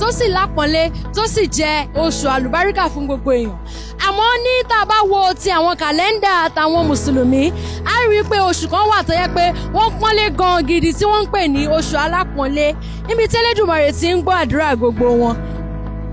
tó sì lápọ́nlé tó sì jẹ́ oṣù àlùbáríkà fún gbogbo èèyàn. Àmọ́ ní tá a bá wo ti àwọn kàlẹ́ndà àtàwọn mùsùlùmí a rí i pé oṣù kan wà tó yẹ pé wọ́n pọ́nlé gan gidi tí wọ́n ń pè ní oṣù alápọ́nlé níbi tẹ́lẹ̀dùmarè ti ń gbọ́ àdúrà gbogbo wọn.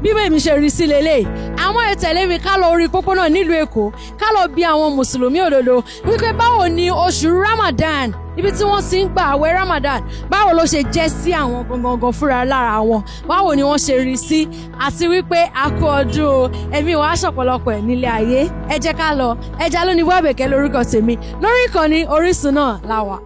Bí bẹ́ẹ̀mi ṣe rí sí lélẹ̀ àwọn ètẹ̀lé mi ká lọ orí pópónà nílùú Èkó ká lọ bí àwọn mùsùlùmí òdodo wípé báwo ni oṣù Ramadan ibi tí wọ́n ti ń gba àwẹ̀ Ramadan báwo ló ṣe jẹ́ sí àwọn gangan fúnra lára wọn báwo ni wọ́n ṣe rí sí àti wípé a kú ọdún ẹ̀mí wa aṣọ̀pọ̀lọpọ̀ ẹ̀ nílé ayé. Ẹ jẹ́ ká lọ Ẹja Lóní Bọ́àbẹ̀kẹ́ lórúkọ tèmi lórí ìkànnì Orísun náà la wà.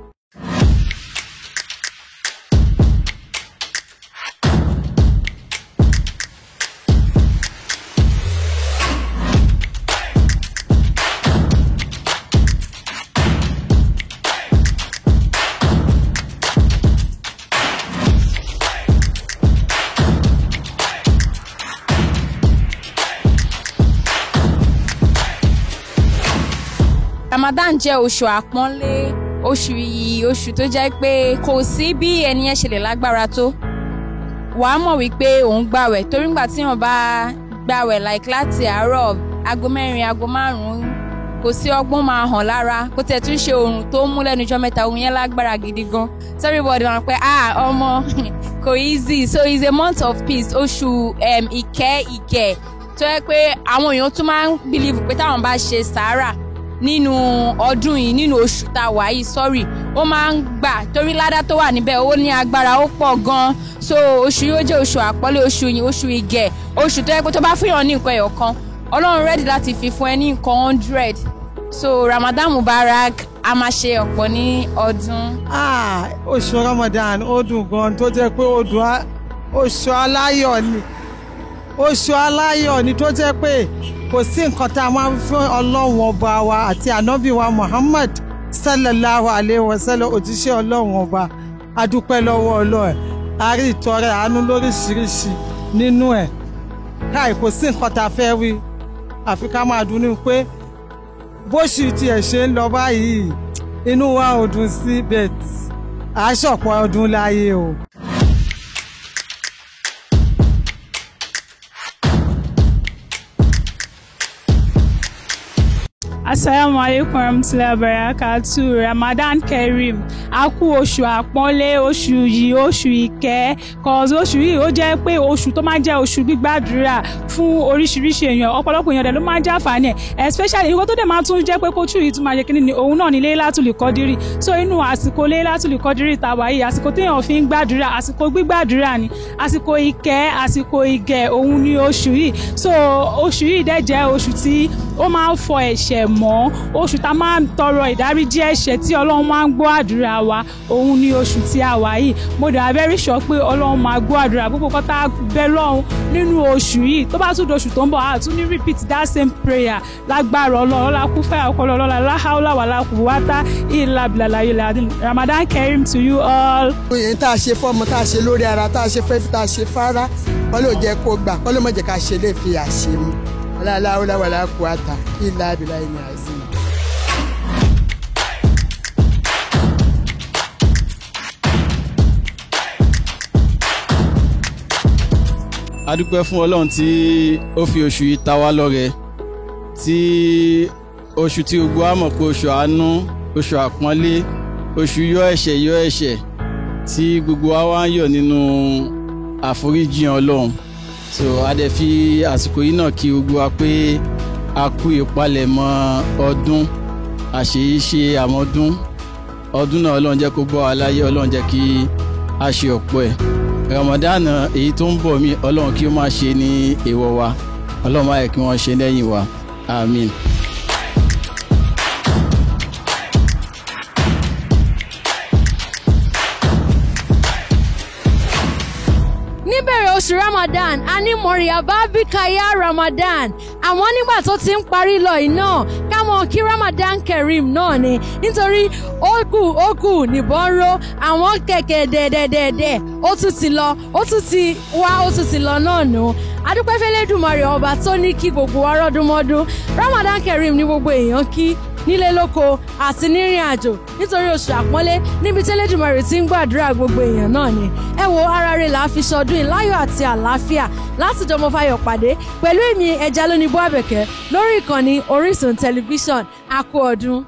Ramadan jẹ́ oṣù àpọ́nlé, oṣù yìí, oṣù tó jẹ́ pé kò sí bí ẹni yẹn ṣe lè lágbára tó. Wàá mọ̀ wípé òun gbàwẹ̀ torí nígbà tí wọ́n bá gbàwẹ̀ láti àárọ̀ aago 4 aago 5 kò sí ọgbọ́n máa hàn lára kó tẹ̀ tún ṣe oòrùn tó mú lẹ́nu ọjọ́ mẹ́ta òun yẹn lágbára gidi gan. So everybody wọn pé ọmọ kò easy, so it's a month of peace, oṣù ìkẹ́ tó yẹ pé àwọn èèyàn tún máa ń believe pé táwọn bá ṣe sàárà nínú ọdún yìí nínú oṣù tá a wà yìí ó máa ń gbà torí ládá tó wà níbẹ̀ ó ní agbára ó pọ̀ gan. So oṣù yìí ó jẹ́ oṣù àpọ́nlé, oṣù ìgẹ̀, oṣù tó yẹ pé tó bá fìyàn ní nǹkan ẹyọ kan Ọlọ́run rẹ́dí láti fi fún ẹ ní nǹkan 100. So Ramadan Mubarak a máa ṣe ọ̀pọ̀ ní ọdún. Oṣù Ramadan ó dùn gan tó jẹ́ pé oṣù aláyọ̀ ni oṣù aláyọ̀ ni tó jẹ́ pé kò sí nǹkan tá a máa ń fún Ọlọ́run ọba wa àti ànábì wa Muhammad sallallahu alayhi wa sallam òjíṣẹ́ Ọlọ́run ọba a dúpẹ́ lọ́wọ́ Ọlọ́run a rí ìtọrẹ àánú lóríṣiríṣi nínú ẹ̀ káì kò sí nǹkan tá a fẹ́ wí àfi ká máa dùnnú pé bóṣù tiẹ̀ ṣe ń lọ báyìí inú wa ò dùn sí bẹ́ẹ̀ àṣọ̀pọ̀ ọdún láyé o. Assalamu alaikum warahmatullahi wabarakatuh. Ramadan Kareem. A kú oṣù àpọ́nlé, oṣù yìí, oṣù ìkẹ́. Cause oṣù yìí ó jẹ́ pé oṣù tó máa ń jẹ́ oṣù gbígbàdúrà fún oríṣiríṣi èèyàn. Ọ̀pọ̀lọpọ̀ èèyàn dẹ̀ ló máa ń jàǹfààní ẹ̀. Especially ìwọ tó dẹ̀ máa tún jẹ́ pé kóṣù yìí tún máa jẹ́ kíní ni òun náà ní Laylatul Qadri. So inú àsìkò Laylatul Qadri tá wà yìí, àsìkò téèyàn fi ń gbàdúrà, àsìkò gbígbàdúrà ni. Àsìkò ìkẹ́, àsìkò ìgẹ̀ òun ni oṣù yìí. So oṣù yìí dẹ̀ jẹ́ oṣù tí ó máa ń fọ ẹ̀ṣẹ̀ mọ́, oṣù tá máa ń tọrọ ìdáríjì ẹ̀ṣẹ̀ tí Ọlọ́run máa ń gbọ́ àdúrà wa, òun ni oṣù tí a wà yìí. Mo dẹ̀ very sure pé Ọlọ́run máa gbọ́ àdúrà gbogbo kan tá a bẹ lọ́hùn nínú oṣù yìí. Tó bá tún doṣù tó ń bọ̀ a tún ní repeat that same prayer lágbára Ọlọ́run ọlá kú fẹ́ ọkọlọ ọlọ́la láhàólà wà lákùúwátá ìlà bìlàlà yìí làdín. Ramadan Kareem to you all. Oyin tá a ṣe fọ́mọ, tá a ṣe lórí ara, tá a ṣe fẹ́ tá a ṣe fárá kọ́ ló jẹ́ kó gbà kọ́ ló mọ̀ jẹ́ ká ṣe lè fi àṣẹ mu aláàláwọ́lá wà lákùúwátá ìlà bìlà yìí ní àzìm. A dúpẹ́ fún Ọlọ́run tí ó fi oṣù yìí ta wá lọ́rẹ, tí oṣù tí gbogbo wa mọ̀ pé oṣù àánú, oṣù àpọ́nlé, oṣù yọ ẹ̀ṣẹ̀ tí gbogbo wa wá ń yọ̀ nínú àforíjìn Ọlọ́run. So a dẹ̀ fi àsìkò yìí náà kí gbogbo wa pé a kú ìpalẹ̀mọ́ ọdún, àṣeyíṣe àmọ́dún. Ọdún náà Ọlọ́run jẹ́ kó bọ́ wa láyé, Ọlọ́run jẹ́ kí a ṣe ọ̀pọ̀ ẹ̀. Ramadan èyí tó ń bọ̀ mí Ọlọ́run kí ó máa ṣe ní èèwọ̀ wa, Ọlọ́run máa yẹ kí wọ́n ṣe lẹ́yìn wa, àmín. Níbẹ̀rẹ̀ oṣù Ramadan a ní mọ̀rìyàbá bíkayá Ramadan, àmọ́ nígbà tó ti ń parí lọ iná ká mọ̀ kí Ramadan Kareem náà ni nítorí ó kù nìbọn ró àwọn kẹ̀kẹ́ dẹ̀dẹ̀dẹ̀dẹ̀ ó tún ti lọ ó tún ti wá ó tún ti lọ náà nù. Adúpẹ́ f'Ẹlẹ́dùmarè ọba tó ní kí gbogbo wa rọ́dún mọ́dún. Ramadan Kareem ní gbogbo èèyàn kí nílé lóko àti nírìn àjò nítorí oṣù àpọ́nlé níbi tí Elédùmarè ti ń gbàdúrà gbogbo èèyàn náà ni. Ẹ wo ara rẹ̀ là á fi ṣọdún ìláyọ̀ àti àlàáfíà láti jọmọ fayọ̀ pàdé pẹ̀lú èmi ẹja lónìí bó àbẹ̀kẹ́ lórí ìkànnì Orísun tẹlifíṣọ̀n. A kú ọdún.